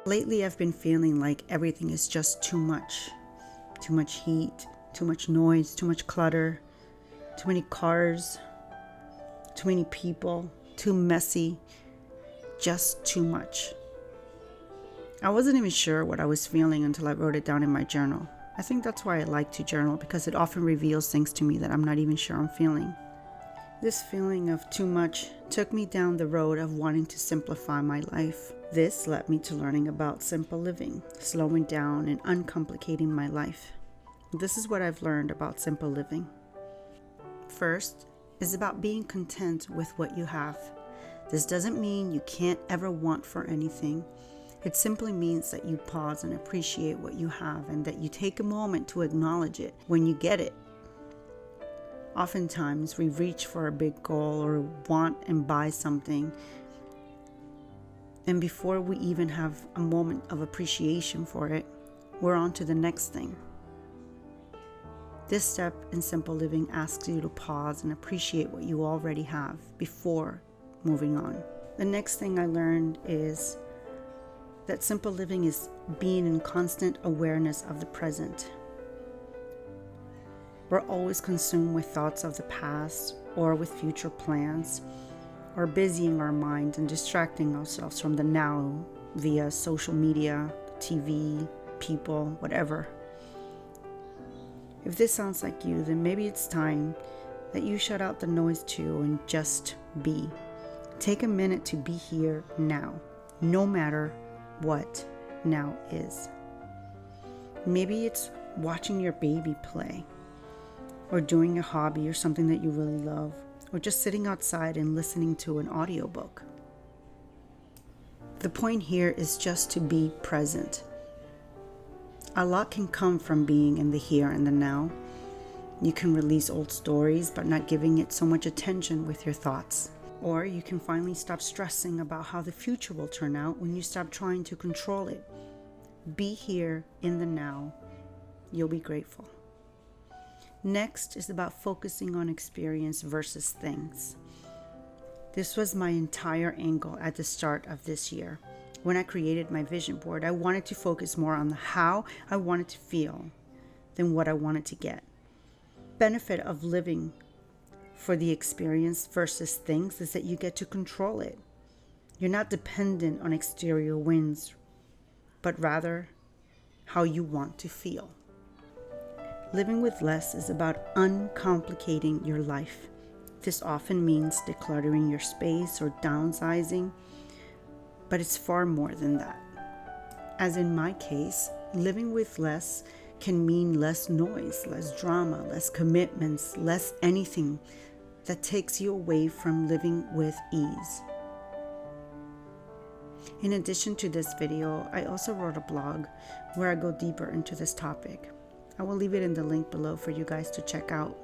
Lately, I've been feeling like everything is just too much. Too much heat, too much noise, too much clutter, too many cars, too many people, too messy, just too much. I wasn't even sure what I was feeling until I wrote it down in my journal. I think that's why I like to journal, because it often reveals things to me that I'm not even sure I'm feeling. This feeling of too much took me down the road of wanting to simplify my life. This led me to learning about simple living, slowing down and uncomplicating my life. This is what I've learned about simple living. First is about being content with what you have. This doesn't mean you can't ever want for anything. It simply means that you pause and appreciate what you have, and that you take a moment to acknowledge it when you get it. Oftentimes, we reach for a big goal or want and buy something, and before we even have a moment of appreciation for it, we're on to the next thing. This step in simple living asks you to pause and appreciate what you already have before moving on. The next thing I learned is that simple living is being in constant awareness of the present. We're always consumed with thoughts of the past or with future plans, or busying our minds and distracting ourselves from the now via social media, TV, people, whatever. If this sounds like you, then maybe it's time that you shut out the noise too and just be. Take a minute to be here now, no matter what now is. Maybe it's watching your baby play, or doing a hobby or something that you really love, or just sitting outside and listening to an audiobook. The point here is just to be present. A lot can come from being in the here and the now. You can release old stories but not giving it so much attention with your thoughts. Or you can finally stop stressing about how the future will turn out when you stop trying to control it. Be here in the now. You'll be grateful. Next is about focusing on experience versus things. This was my entire angle at the start of this year. When I created my vision board, I wanted to focus more on the how I wanted to feel than what I wanted to get. Benefit of living for the experience versus things is that you get to control it. You're not dependent on exterior winds, but rather how you want to feel. Living with less is about uncomplicating your life. This often means decluttering your space or downsizing, but it's far more than that. As in my case, living with less can mean less noise, less drama, less commitments, less anything that takes you away from living with ease. In addition to this video, I also wrote a blog where I go deeper into this topic. I will leave it in the link below for you guys to check out.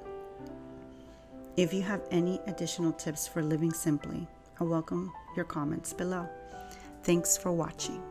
If you have any additional tips for living simply, I welcome your comments below. Thanks for watching.